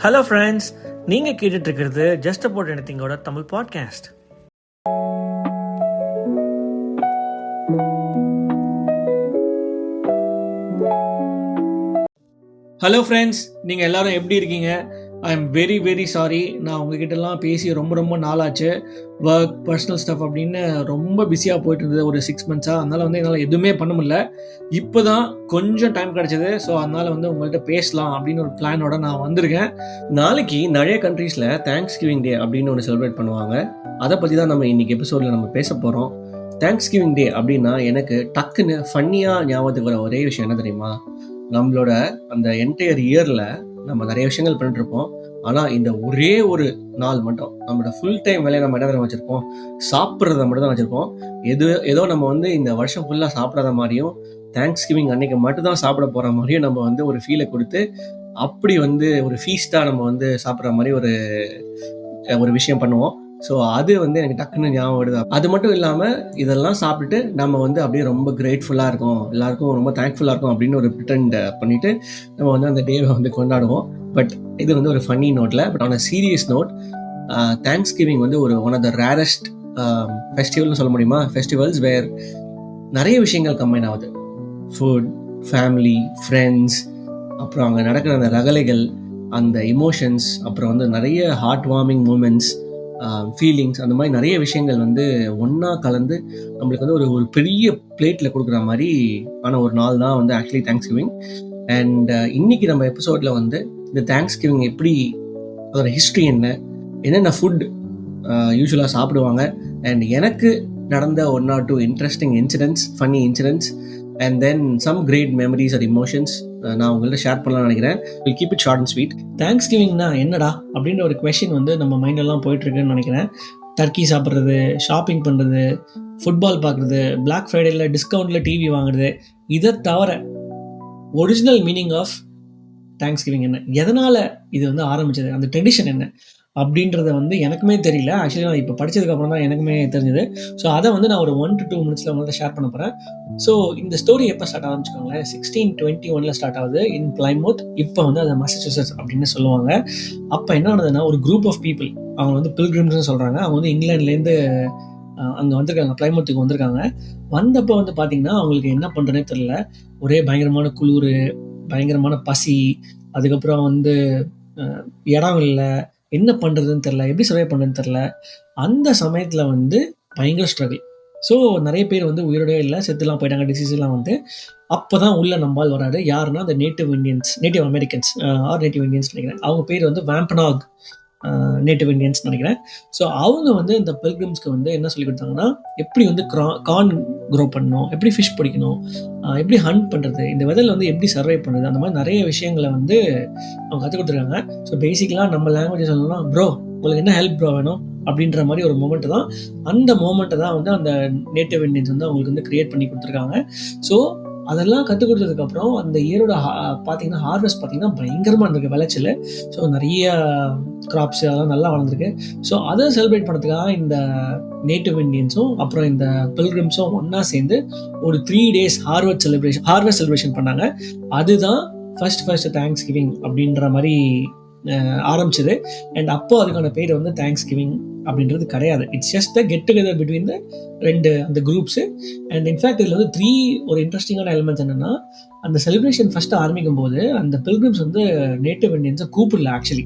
Hello friends, நீங்கள் கேட்டுட்ருக்கிறது just about எனிதிங்கோட தமிழ் பாட்காஸ்ட். ஹலோ ஃப்ரெண்ட்ஸ், நீங்கள் எல்லோரும் எப்படி இருக்கீங்க? I am very very sorry. நான் உங்ககிட்டலாம் பேசி ரொம்ப நாளாச்சு. ஒர்க், பர்சனல் ஸ்டஃப் அப்படின்னு ரொம்ப பிஸியாக போயிட்டு இருந்தது ஒரு 6 months. அதனால் என்னால் எதுவுமே பண்ண முடியல. இப்போ தான் கொஞ்சம் டைம் கிடச்சிது. ஸோ அதனால் உங்கள்கிட்ட பேசலாம் அப்படின்னு ஒரு பிளானோட நான் வந்திருக்கேன். நாளைக்கு நிறைய கண்ட்ரீஸில் தேங்க்ஸ் கிவிங் டே அப்படின்னு ஒன்று செலிப்ரேட் பண்ணுவாங்க. அதை பற்றி தான் நம்ம இன்றைக்கி எபிசோடில் நம்ம பேச போகிறோம். தேங்க்ஸ் கிவிங் டே அப்படின்னா எனக்கு டக்குன்னு ஃபன்னியாக ஞாபகத்துக்கு வர ஒரே விஷயம் என்ன தெரியுமா? நம்மளோட அந்த என்டையர் இயரில் நம்ம நிறைய விஷயங்கள் பண்ணிட்டு இருப்போம். ஆனால் இந்த ஒரே ஒரு நாள் மட்டும் நம்மளோட ஃபுல் டைம் வேலையை நம்ம என்ன வச்சுருப்போம்? சாப்பிட்றத மட்டும் தான் வச்சுருப்போம். ஏதோ நம்ம இந்த வருஷம் ஃபுல்லாக சாப்பிடாத மாதிரியும் தேங்க்ஸ் கிவிங் அன்னைக்கு மட்டும் தான் சாப்பிட போகிற மாதிரியும் நம்ம ஒரு ஃபீலை கொடுத்து அப்படி ஒரு ஃபீஸ்டாக நம்ம சாப்பிட்ற மாதிரி ஒரு விஷயம் பண்ணுவோம். ஸோ அது எனக்கு டக்குன்னு ஞாபகம் வருது. அது மட்டும் இல்லாமல் இதெல்லாம் சாப்பிட்டுட்டு நம்ம அப்படியே ரொம்ப கிரேட்ஃபுல்லாக இருக்கும், எல்லாருக்கும் ரொம்ப தேங்க்ஃபுல்லாக இருக்கும் அப்படின்னு ஒரு ப்ரிட்டண்ட் பண்ணிவிட்டு நம்ம அந்த டேவை கொண்டாடுவோம். பட் இது ஒரு ஃபன்னி நோட்டில். But on a serious note, Thanksgiving ஒரு ஒன் ஆஃப் த ரேரஸ்ட் ஃபெஸ்டிவல்னு சொல்ல முடியுமா? ஃபெஸ்டிவல்ஸ் வேர் நிறைய விஷயங்கள் கம்பைன் ஆகுது. ஃபுட், ஃபேமிலி, ஃப்ரெண்ட்ஸ், அப்புறம் அங்கே நடக்கிற அந்த ரகலைகள், அந்த இமோஷன்ஸ், அப்புறம் நிறைய ஹார்ட் வார்மிங் மூமெண்ட்ஸ், ஃபீலிங்ஸ், அந்த மாதிரி நிறைய விஷயங்கள் ஒன்றா கலந்து நம்மளுக்கு ஒரு பெரிய பிளேட்டில் கொடுக்குற மாதிரி ஆன ஒரு நாள் தான் ஆக்சுவலி தேங்க்ஸ் கிவிங். அண்ட் இன்னைக்கு நம்ம எபிசோடில் இந்த தேங்க்ஸ் கிவிங் எப்படி, அதோட ஹிஸ்ட்ரி என்னென்ன ஃபுட் யூஸ்வலாக சாப்பிடுவாங்க, அண்ட் எனக்கு நடந்த 1 or 2 interesting incidents, funny incidents, and then some great memories or emotions நான் உங்கள்கிட்ட ஷேர் பண்ணலாம்னு நினைக்கிறேன். Will keep it short and sweet. Thanks கிவிங்னா என்னடா அப்படின்ற ஒரு கொஸ்டின் நம்ம மைண்டெல்லாம் போயிட்டுருக்குன்னு நினைக்கிறேன். டர்க்கி சாப்பிட்றது, ஷாப்பிங் பண்ணுறது, ஃபுட்பால் பார்க்குறது, பிளாக் ஃப்ரைடேயில் டிஸ்கவுண்ட்டில் டிவி வாங்குறது, இதை தவிர original meaning of Thanksgiving என்ன, எதனால் இது ஆரம்பித்தது, அந்த ட்ரெடிஷன் என்ன அப்படின்றத எனக்குமே தெரியல. ஆக்சுவலி நான் இப்போ படித்ததுக்கப்புறம் தான் எனக்குமே தெரிஞ்சது. ஸோ அதை நான் ஒரு 1 to 2 minutes உங்கள்கிட்ட ஷேர் பண்ண போகிறேன். ஸோ இந்த ஸ்டோரி எப்போ ஸ்டார்ட் ஆரம்பிச்சுக்கோங்களேன், 1621 ஸ்டார்ட் ஆகுது இன் பிளைமவுத். இப்போ அது மசாச்சூசெட்ஸ் அப்படின்னு சொல்லுவாங்க. அப்போ என்ன ஆனதுன்னா, ஒரு குரூப் ஆஃப் பீப்புள், அவங்க பில்கிரிம்ஸ்னு சொல்கிறாங்க, அவங்க இங்கிலாந்துலேருந்து அங்கே வந்திருக்காங்க, பிளைமவுத்துக்கு வந்திருக்காங்க. வந்தப்போ பார்த்தீங்கன்னா அவங்களுக்கு என்ன பண்ணுறதுனே தெரியல. ஒரே பயங்கரமான குளிர், பயங்கரமான பசி, அதுக்கப்புறம் இடம் இல்லை, என்ன பண்ணுறதுன்னு தெரில, எப்படி சர்வை பண்ணுறதுன்னு தெரில. அந்த சமயத்தில் பயங்கர ஸ்ட்ரகிள். ஸோ நிறைய பேர் உயிரோடே இல்லை, செத்துலாம் போயிட்டாங்க, டிசீஸ்லாம் அப்போ தான் உள்ள நம்பால் வராரு. யாருன்னா அந்த native Americans are native Indians நினைக்கிறேன். அவங்க பேர் வாம்பனாக் நேட்டிவ் இந்தியன்ஸ் நினைக்கிறேன். ஸோ அவங்க இந்த பில்கிரிம்ஸ்க்கு என்ன சொல்லி கொடுத்தாங்கன்னா, எப்படி கார்ன் க்ரோ பண்ணணும், எப்படி ஃபிஷ் பிடிக்கணும், எப்படி ஹண்ட் பண்ணுறது, இந்த வெதரில் எப்படி சர்வை பண்ணுறது, அந்த மாதிரி நிறைய விஷயங்களை அவங்க கற்றுக் கொடுத்துருக்காங்க. ஸோ பேசிக்கலாக நம்ம லாங்குவேஜ் சொல்லணும்னா, ப்ரோ உங்களுக்கு என்ன ஹெல்ப் ப்ரோ வேணும் அப்படின்ற மாதிரி ஒரு மொமெண்ட்டு தான். அந்த மொமெண்ட்டை தான் அந்த நேட்டிவ் இந்தியன்ஸ் அவங்களுக்கு க்ரியேட் பண்ணி கொடுத்துருக்காங்க. ஸோ அதெல்லாம் கற்றுக் கொடுத்ததுக்கப்புறம் அந்த இயரோட பார்த்தீங்கன்னா ஹார்வெஸ்ட் பார்த்தீங்கன்னா பயங்கரமாக இருந்திருக்கு, விளைச்சல். ஸோ நிறைய கிராப்ஸ் அதெல்லாம் நல்லா வளர்ந்துருக்கு. ஸோ அதை செலிப்ரேட் பண்ணுறதுக்காக இந்த நேட்டிவ் இந்தியன்ஸும் அப்புறம் இந்த பில்கிரிம்ஸும் ஒன்றா சேர்ந்து ஒரு 3 days ஹார்வெஸ்ட் செலிப்ரேஷன் பண்ணாங்க. அதுதான் ஃபர்ஸ்ட் தேங்க்ஸ் கிவிங் அப்படின்ற மாதிரி ஆரம்பிச்சது. அண்ட் அப்போ அதுக்கான பேர் தேங்க்ஸ் கிவிங் அப்படின்றது கிடையாது. It's just the get together between the 2 அந்த குரூப்ஸு. அண்ட் இன்ஃபேக்ட் இதில் 3 ஒரு இன்ட்ரெஸ்டிங்கான எலிமெண்ட்ஸ் என்னென்னா, அந்த செலிப்ரேஷன் ஃபஸ்ட்டு ஆரம்பிக்கும் போது அந்த பில்கிரிம்ஸ் நேட்டிவ் இந்தியன்ஸை கூப்பிடல. ஆக்சுவலி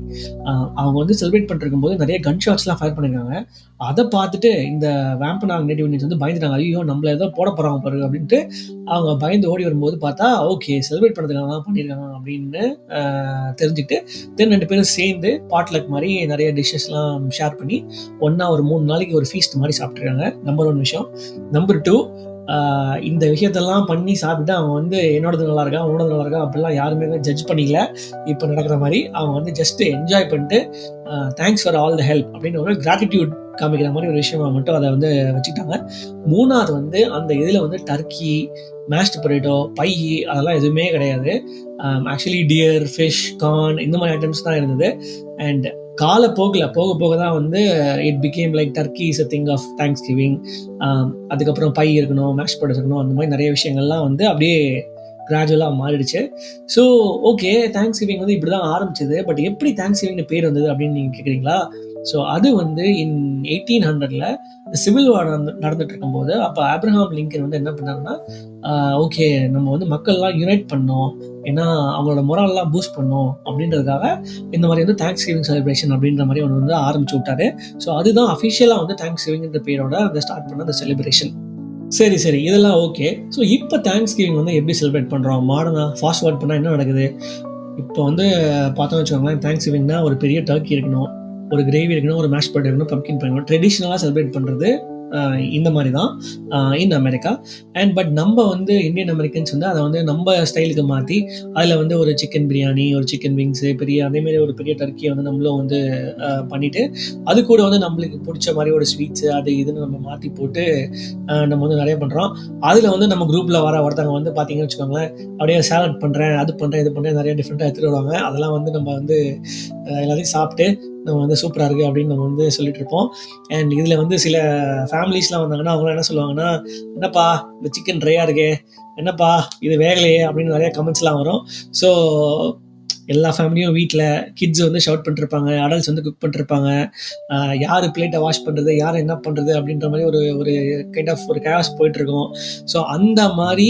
அவங்க செலிப்ரேட் பண்ணிருக்கும் போது நிறைய கன் ஷாட்ஸ்லாம் ஃபயர் பண்ணியிருக்காங்க. அதை பார்த்துட்டு இந்த வாம்பனாக் நேட்டிவ் இந்தியன்ஸ் பயந்துட்டாங்க. ஐயோ நம்மள ஏதோ போட போகிறாங்க பாருங்க அப்படின்ட்டு அவங்க பயந்து ஓடி வரும்போது பார்த்தா ஓகே செலிப்ரேட் பண்ணுறதுக்காக தான் பண்ணியிருக்காங்க அப்படின்னு தெரிஞ்சுட்டு தென் 2 பேரும் சேர்ந்து பாட்லக் மாதிரி நிறைய டிஷ்ஷஸ்லாம் ஷேர் பண்ணி ஒன்றா ஒரு 3 நாளைக்கு ஒரு ஃபீஸ்ட் மாதிரி சாப்பிட்ருக்காங்க. நம்பர் 1 விஷயம். நம்பர் 2, இந்த விஷயத்தெல்லாம் பண்ணி சாப்பிட்டு அவங்க என்னோடது நல்லா இருக்கா, உன்னோடது நல்லா இருக்கா அப்படிலாம் யாருமே ஜட்ஜ் பண்ணிக்கல. இப்போ நடக்கிற மாதிரி அவங்க ஜஸ்ட் என்ஜாய் பண்ணிட்டு thanks for all the help அப்படின்னு ஒரு கிராட்டிடியூட் காமிக்கிற மாதிரி ஒரு விஷயமா மட்டும் அதை வச்சுக்கிட்டாங்க. 3வது அந்த இதில் டர்க்கி, மேஷ்டு பொட்டேட்டோ, பை அதெல்லாம் எதுவுமே கிடையாது. ஆக்சுவலி டியர், ஃபிஷ், கார்ன் இந்த மாதிரி ஐட்டம்ஸ் தான் இருந்தது. அண்ட் காலப்போக்கில் போக தான் it became like turkey is a thing of Thanksgiving. அதுக்கப்புறம் பை இருக்கணும், மேஷ் பொட்டேட்டோ இருக்கணும், அந்த மாதிரி நிறைய விஷயங்கள்லாம் அப்படியே கிராஜுவலாக மாறிடுச்சு. ஸோ ஓகே, தேங்க்ஸ் கிவிங் வந்து இப்படி தான் ஆரம்பிச்சது. பட் எப்படி தேங்க்ஸ் கிவிங்னு பேர் வந்தது அப்படின்னு நீங்கள் கேட்குறீங்களா? ஸோ அது வந்து இன் 1800 சிவில் வார் நடந்துட்டு இருக்கும்போது அப்போ ஆப்ரஹாம் லிங்கன் வந்து என்ன பண்ணாருன்னா, ஓகே நம்ம வந்து மக்கள்லாம் யுனைட் பண்ணோம், ஏன்னா அவங்களோட மொரால்லாம் பூஸ்ட் பண்ணோம் அப்படின்றதுக்காக இந்த மாதிரி வந்து தேங்க்ஸ் கிவிங் செலிப்ரேஷன் அப்படின்ற மாதிரி ஒன்று வந்து ஆரம்பிச்சு விட்டாரு. ஸோ அதுதான் அஃபிஷியலாக வந்து தேங்க்ஸ் கிவிங்ன்ற பேரோட அந்த ஸ்டார்ட் பண்ண அந்த செலிப்ரேஷன். சரி இதெல்லாம் ஓகே. ஸோ இப்போ தேங்க்ஸ் கிவிங் வந்து எப்படி செலிப்ரேட் பண்ணுறோம்? மாடர்னாக ஃபாஸ்ட் ஃபார்வர்ட் பண்ணால் என்ன நடக்குது? இப்போ வந்து பார்த்தோம்னு வச்சுக்கோங்களேன், தேங்க்ஸ் கிவிங்னா ஒரு பெரிய டர்க்கி இருக்கணும், ஒரு கிரேவி இருக்கணும், ஒரு மேஷ் பொட்டேட்டோ இருக்கணும், பம்ப்கின் பை இருக்கணும். ட்ரெடிஷ்னலாக செலிப்ரேட் பண்ணுறது இந்த மாதிரி தான் இன் அமெரிக்கா. பட் நம்ம வந்து இந்தியன் அமெரிக்கன்ஸ் வந்து அதை வந்து நம்ம ஸ்டைலுக்கு மாற்றி அதில் வந்து ஒரு சிக்கன் பிரியாணி, ஒரு சிக்கன் விங்ஸு, அதேமாரி ஒரு பெரிய டர்க்கியை வந்து நம்மளும் வந்து பண்ணிவிட்டு அது கூட வந்து நம்மளுக்கு பிடிச்ச மாதிரி ஒரு ஸ்வீட்ஸு அது இதுன்னு நம்ம மாற்றி போட்டு நம்ம வந்து நிறைய பண்ணுறோம். அதில் வந்து நம்ம குரூப்பில் ஒருத்தவங்க வந்து பார்த்தீங்கன்னு வச்சுக்கோங்களேன், அப்படியே சாலட் பண்ணுறேன், அது பண்ணுறேன், இது பண்ணுறேன், நிறைய டிஃப்ரெண்ட்டாக எடுத்துகிட்டு வருவாங்க. அதெல்லாம் வந்து நம்ம வந்து எல்லாத்தையும் சாப்பிட்டு நம்ம வந்து சூப்பராக இருக்குது அப்படின்னு நம்ம வந்து சொல்லிட்டு இருப்போம். அண்ட் இதில் வந்து சில ஃபேமிலிஸ்லாம் வந்தாங்கன்னா அவங்களாம் என்ன சொல்லுவாங்கன்னா, என்னப்பா இந்த சிக்கன் ட்ரையாக இருக்கே, என்னப்பா இது வேகலையே அப்படின்னு நிறைய கமெண்ட்ஸ்லாம் வரும். ஸோ எல்லா ஃபேமிலியும் வீட்டில் கிட்ஸ் வந்து ஷவுட் பண்ணிருப்பாங்க, அடல்ட்ஸ் வந்து குக் பண்ணிருப்பாங்க, யார் பிளேட்டை வாஷ் பண்ணுறது, யார் என்ன பண்ணுறது அப்படின்ற மாதிரி ஒரு ஒரு கைண்ட் ஆஃப் ஒரு கேஸ் போயிட்டுருக்கோம். ஸோ அந்த மாதிரி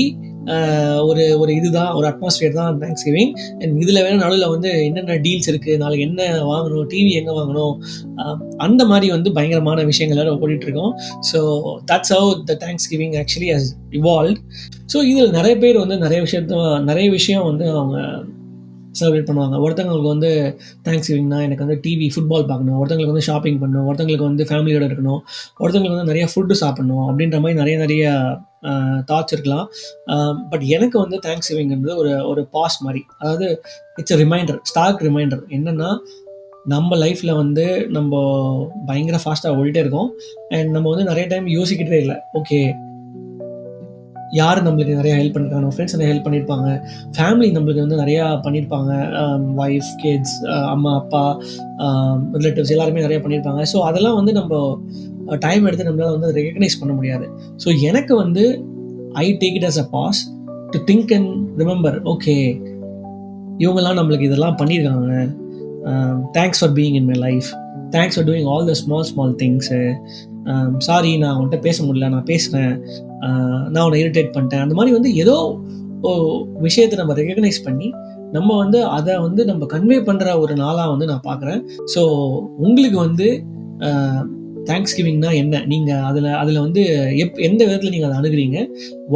ஒரு இதுதான், ஒரு அட்மாஸ்பியர் தான் தேங்க்ஸ் கிவிங். அண்ட் இதில் வேணும் நடுவில் வந்து என்னென்ன டீல்ஸ் இருக்குது, நாளைக்கு என்ன வாங்கணும், டிவி எங்கே வாங்கணும், அந்த மாதிரி வந்து பயங்கரமான விஷயங்கள் எல்லாம் ஓடிட்டுருக்கோம். So that's how the thanksgiving actually has evolved. So இதில் நிறைய பேர் வந்து நிறைய விஷயம் வந்து அவங்க செலிப்ரேட் பண்ணுவாங்க. ஒருத்தவங்களுக்கு வந்து தேங்க்ஸ் கிவிங்னா எனக்கு வந்து டிவி ஃபுட்பால் பார்க்கணும், ஒருத்தவங்களுக்கு வந்து ஷாப்பிங் பண்ணணும், ஒருத்தவங்களுக்கு வந்து ஃபேமிலியோடு இருக்கணும், ஒருத்தவங்களுக்கு வந்து நிறையா ஃபுட்டு சாப்பிட்ணும் அப்படின்ற மாதிரி நிறைய தாட்ஸ் இருக்கலாம். பட் எனக்கு வந்து தேங்க்ஸ் கிவிங்கிறது ஒரு பாஸ் மாதிரி. அதாவது இட்ஸ் ரிமைண்டர், ஸ்டார்க் ரிமைண்டர். என்னென்னா நம்ம லைஃப்பில் வந்து நம்ம பயங்கர ஃபாஸ்ட்டாக ஓடிட்டே இருக்கோம். அண்ட் நம்ம வந்து நிறைய டைம் யோசிக்கிட்டே இல்லை, ஓகே யார் நம்மளுக்கு நிறையா ஹெல்ப் பண்ணியிருக்காங்க, ஃப்ரெண்ட்ஸ் நிறைய ஹெல்ப் பண்ணியிருப்பாங்க, ஃபேமிலி நம்மளுக்கு வந்து நிறையா பண்ணியிருப்பாங்க, ஒய்ஃப், கிட்ஸ், அம்மா அப்பா, ரிலேட்டிவ்ஸ் எல்லாருமே நிறையா பண்ணியிருப்பாங்க. ஸோ அதெல்லாம் வந்து நம்ம டைம் எடுத்து நம்மளால் வந்து ரெகக்னைஸ் பண்ண முடியாது. ஸோ எனக்கு வந்து I take it as a pass to think and remember, okay இவங்கெல்லாம் நம்மளுக்கு இதெல்லாம் பண்ணியிருக்காங்க, thanks for being in my life, thanks for doing all the small things, sorry நான் உன்கிட்ட பேச முடியல, நான் பேசுகிறேன், நான் உன்னை இரிட்டேட் பண்ணிட்டேன், அந்த மாதிரி வந்து ஏதோ விஷயத்தை நம்ம ரெகக்னைஸ் பண்ணி நம்ம வந்து அதை வந்து நம்ம கன்வே பண்ணுற ஒரு நாளாக வந்து நான் பார்க்குறேன். ஸோ உங்களுக்கு வந்து தேங்க்ஸ் கிவிங்னா என்ன, நீங்கள் அதில் வந்து எந்த விதத்தில் நீங்கள் அதை அணுகிறீங்க,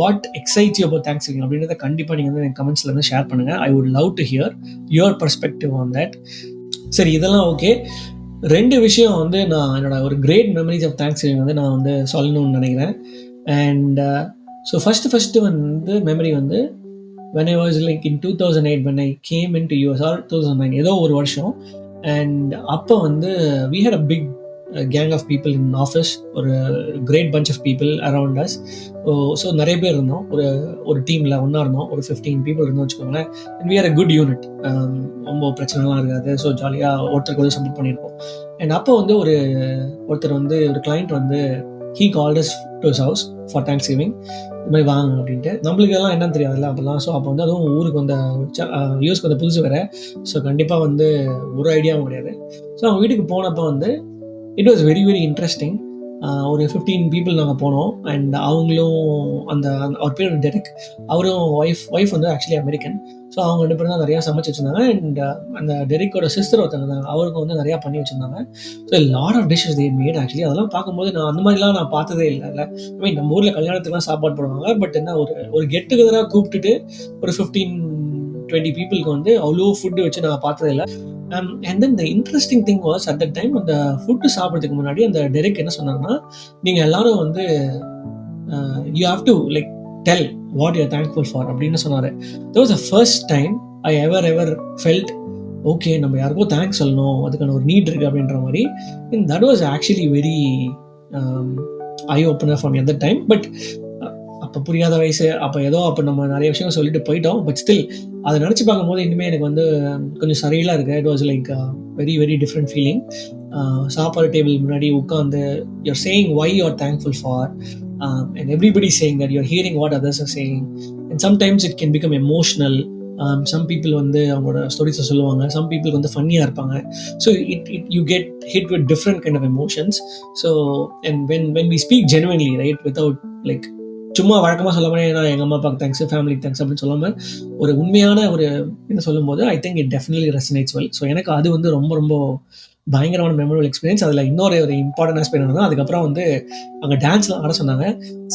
what excites you about thanksgiving அப்படின்றத கண்டிப்பாக நீங்கள் வந்து எனக்கு கமெண்ட்ஸில் வந்து ஷேர் பண்ணுங்கள். I would love to hear your perspective on that. சரி, இதெல்லாம் ஓகே. 2 விஷயம் வந்து நான் என்னோட ஒரு great memories of thanksgiving வந்து நான் வந்து சொல்லணும்னு நினைக்கிறேன். அண்ட் ஸோ ஃபஸ்ட்டு வந்து மெமரி வந்து when I was like in 2008 when I came into US, or 2009 ஏதோ ஒரு வருஷம். அண்ட் அப்போ வந்து we had a big gang of people in office, ஒரு great bunch of people around us. So நிறைய பேர் இருந்தோம், ஒரு டீமில் ஒன்றா இருந்தோம், ஒரு 15 people இருந்தோம் வச்சுக்கோங்களேன். And we are a good unit, ரொம்ப பிரச்சனைலாம் இருக்காது. ஸோ ஜாலியாக ஒருத்தருக்கு வந்து சப்போர்ட் பண்ணியிருப்போம். அண்ட் அப்போ வந்து ஒருத்தர் வந்து ஒரு கிளைண்ட் வந்து he called us to his house for Thanksgiving. இது மாதிரி வாங்க அப்படின்ட்டு. நம்மளுக்கு எல்லாம் என்னன்னு தெரியாதுல்ல அப்போல்லாம். ஸோ அப்போ வந்து அதுவும் ஊருக்கு வந்த யூஎஸ்க்கு வந்த புதுசு வேறு. ஸோ கண்டிப்பாக வந்து ஒரு ஐடியாவும் கிடையாது. ஸோ அவங்க வீட்டுக்கு போனப்போ வந்து it was very very interesting. ஒரு 15 people நாங்கள் போனோம். அண்ட் அவங்களும் அவர் பேர் டெரிக், அவரும் ஒய்ஃப் வந்து ஆக்சுவலி அமெரிக்கன். ஸோ அவங்க 2 பேரும் தான் நிறையா சமைச்சு வச்சுருந்தாங்க. அண்ட் அந்த டெரிக்கோட சிஸ்டர் ஒருத்தங்க இருந்தாங்க, அவருக்கு வந்து நிறையா பண்ணி வச்சுருந்தாங்க. So lot of dishes they made actually. அதெல்லாம் பார்க்கும்போது நான் அந்த மாதிரிலாம் நான் பார்த்ததே இல்லை. ஐ மீன் நம்ம ஊரில் கல்யாணத்துக்குலாம் சாப்பாடு போடுவாங்க, பட் என்ன ஒரு கெட் டுகெதராக கூப்பிட்டுட்டு ஒரு 15-20 peopleக்கு வந்து அவ்வளோ ஃபுட்டு வச்சு நான் பார்த்ததே இல்லை. And then the interesting thing was at that time அந்த ஃபுட்டு சாப்பிட்றதுக்கு முன்னாடி அந்த டெரிக் என்ன சொன்னாங்கன்னா, நீங்கள் எல்லாரும் வந்து you have to like tell what you are thankful for அப்படின்னு சொன்னார். That was the first time I ever felt okay நம்ம யாருக்கும் தேங்க்ஸ் சொல்லணும், அதுக்கான ஒரு நீட் இருக்குது அப்படின்ற மாதிரி. And that was actually very I opener for me at that time. But அப்போ புரியாத வயசு, அப்போ நம்ம நிறைய விஷயம் சொல்லிட்டு போயிட்டோம். பட் ஸ்டில் அதை நினச்சி பார்க்கும்போது இன்னுமே எனக்கு வந்து கொஞ்சம் சரியில்லாக இருக்குது. It was like very very different feeling. சாப்பாடு டேபிள் முன்னாடி உட்காந்து you are saying why you are thankful for, and everybody saying that you're hearing what others are saying, and sometimes it can become emotional. Some people வந்து அவங்களோட ஸ்டோரிஸை சொல்லுவாங்க, some people வந்து ஃபன்னியாக இருப்பாங்க. So you get hit with different kind of emotions. So and when we speak genuinely, right, without like சும்மா வழக்கமாக சொல்லாமல் நான் எங்கள் அம்மா அப்பாவுக்கு தேங்க்ஸ், ஃபேமிலிக்கு தேங்க்ஸ் அப்படின்னு சொல்லாமல் ஒரு உண்மையான ஒரு இதை சொல்லும்போது I think it definitely resonates well. So எனக்கு அது வந்து ரொம்ப ரொம்ப பயங்கரமான மெமரபிள் எக்ஸ்பீரியன்ஸ். அதில் இன்னொரு இம்பார்ட்டன்ட் ஆஸ்பெக்ட் என்னன்னா, அதுக்கப்புறம் வந்து அங்கே டான்ஸ்லாம் ஆட சொன்னாங்க.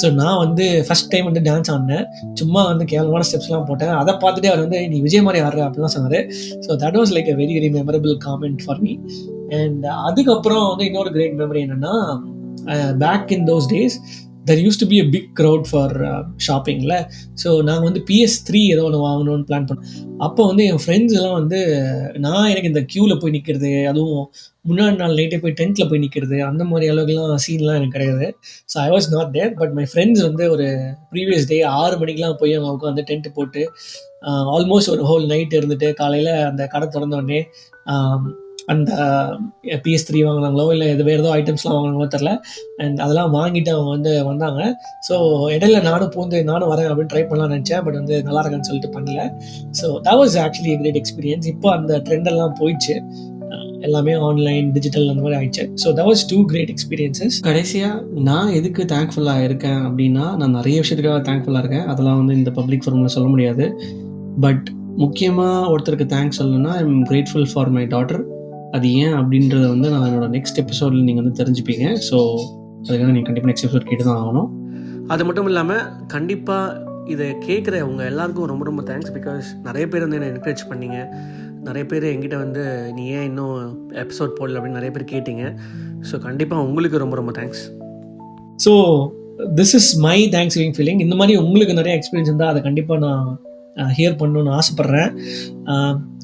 ஸோ நான் வந்து ஃபஸ்ட் டைம் வந்து டான்ஸ் ஆடினேன். சும்மா வந்து கேவலமான ஸ்டெப்ஸ்லாம் போட்டேன். அதை பார்த்துட்டு அவர் வந்து நீ விஜய் மாதிரி ஆடுற அப்படிலாம் சொன்னார். So that was like a very very memorable comment for me. And அதுக்கப்புறம் வந்து இன்னொரு கிரேட் மெமரி என்னென்னா, back in those days there used to be a big crowd for ஷாப்பிங்கில். ஸோ நாங்கள் வந்து PS3 ஏதோ ஒன்று வாங்கணும்னு பிளான் பண்ணோம். அப்போ வந்து என் ஃப்ரெண்ட்ஸ் எல்லாம் வந்து எனக்கு இந்த க்யூவில் போய் நிற்கிறது, அதுவும் முன்னாடி நாள் நைட்டே போய் டென்ட்டில் போய் நிற்கிறது, அந்த மாதிரி அளவுக்குலாம் சீன்லாம் எனக்கு கிடையாது. So I was not there. But my friends வந்து ஒரு ப்ரீவியஸ் டே 6 மணிக்கெலாம் போய் அவங்க உட்காந்து டென்ட்டு போட்டு ஆல்மோஸ்ட் ஒரு ஹோல் நைட் இருந்துட்டு காலையில் அந்த கடை திறந்தோடனே அந்த PS3 வாங்கினாங்களோ இல்லை வேறு ஏதோ ஐட்டம்ஸ்லாம் வாங்கினாங்களோ தெரில. அண்ட் அதெல்லாம் வாங்கிட்டு அவங்க வந்து வந்தாங்க. ஸோ இடையில நானும் வரேன் அப்படின்னு ட்ரை பண்ணலாம்னு நினச்சேன். பட் வந்து நல்லா இருக்குன்னு சொல்லிட்டு பண்ணல. So that was actually great experience. இப்போ அந்த ட்ரெண்டெல்லாம் போயிடுச்சு, எல்லாமே ஆன்லைன் டிஜிட்டல் அந்த மாதிரி ஆயிடுச்சு. So that was 2 great experiences. கடைசியாக நான் எதுக்கு தேங்க்ஃபுல்லாக இருக்கேன் அப்படின்னா, நான் நிறைய விஷயத்துக்காக தேங்க்ஃபுல்லாக இருக்கேன். அதெல்லாம் வந்து இந்த பப்ளிக் ஃபார்மில் சொல்ல முடியாது. பட் முக்கியமாக ஒருத்தருக்கு தேங்க்ஸ் சொல்லணும்னா, I am grateful for my daughter. அது ஏன் அப்படின்றத வந்து நான் என்னோட நெக்ஸ்ட் எபிசோடில் நீங்கள் வந்து தெரிஞ்சுப்பீங்க. ஸோ அதுக்காக நீங்கள் கண்டிப்பாக நெக்ஸ்ட் எபிசோட் கேட்டு தான் ஆகணும். அது மட்டும் இல்லாமல் கண்டிப்பாக இதை கேட்குற உங்கள் எல்லாருக்கும் ரொம்ப ரொம்ப தேங்க்ஸ். பிகாஸ் நிறைய பேர் வந்து என்னை என்கரேஜ் பண்ணிங்க. நிறைய பேர் என்கிட்ட வந்து நீ ஏன் இன்னும் எபிசோட் போடல அப்படின்னு நிறைய பேர் கேட்டிங்க. ஸோ கண்டிப்பாக உங்களுக்கு ரொம்ப ரொம்ப thanks. So this is my thanks giving feeling. இந்த மாதிரி உங்களுக்கு நிறைய எக்ஸ்பீரியன்ஸ் இருந்தால் அதை கண்டிப்பாக நான் ஹியர் பண்ணணுன்னு ஆசைப்பட்றேன்.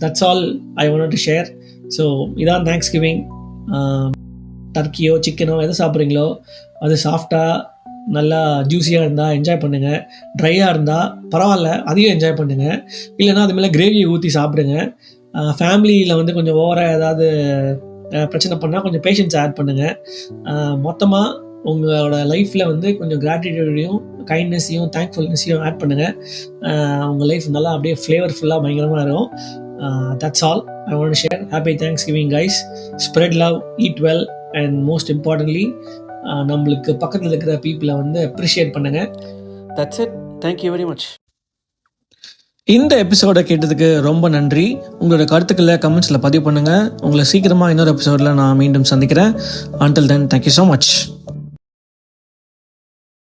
That's all I want to share. So இதான் தேங்க்ஸ் கிவிங். டர்க்கியோ சிக்கனோ எதை சாப்பிட்றீங்களோ அது சாஃப்டாக நல்லா ஜூஸியாக இருந்தால் என்ஜாய் பண்ணுங்கள். ட்ரையாக இருந்தால் பரவாயில்ல, அதையும் என்ஜாய் பண்ணுங்கள். இல்லைனா அது மேலே கிரேவியை ஊற்றி சாப்பிடுங்க. ஃபேமிலியில் வந்து கொஞ்சம் ஓவராக ஏதாவது பிரச்சனை பண்ணால் கொஞ்சம் பேஷன்ஸ் ஆட் பண்ணுங்கள். மொத்தமாக உங்களோட லைஃப்பில் வந்து கொஞ்சம் கிராட்டிடியூடையும் கைண்ட்னஸையும் தேங்க்ஃபுல்னஸையும் ஆட் பண்ணுங்கள். உங்கள் லைஃப் நல்லா அப்படியே ஃப்ளேவர்ஃபுல்லாக பயங்கரமாக இருக்கும். That's all I want to share. Happy Thanksgiving guys. Spread love, eat well, and most importantly நம்மளுக்கு பக்கத்தில் இருக்கிற பீப்புளை வந்து அப்ரிஷியேட் பண்ணுங்க. That's it. Thank you very much. இந்த எபிசோடை கேட்டதுக்கு ரொம்ப நன்றி. உங்களோட கருத்துக்களை கமெண்ட்ஸில் பதிவு பண்ணுங்கள். உங்களை சீக்கிரமாக இன்னொரு எபிசோடில் நான் மீண்டும் சந்திக்கிறேன். Until then, thank you so much.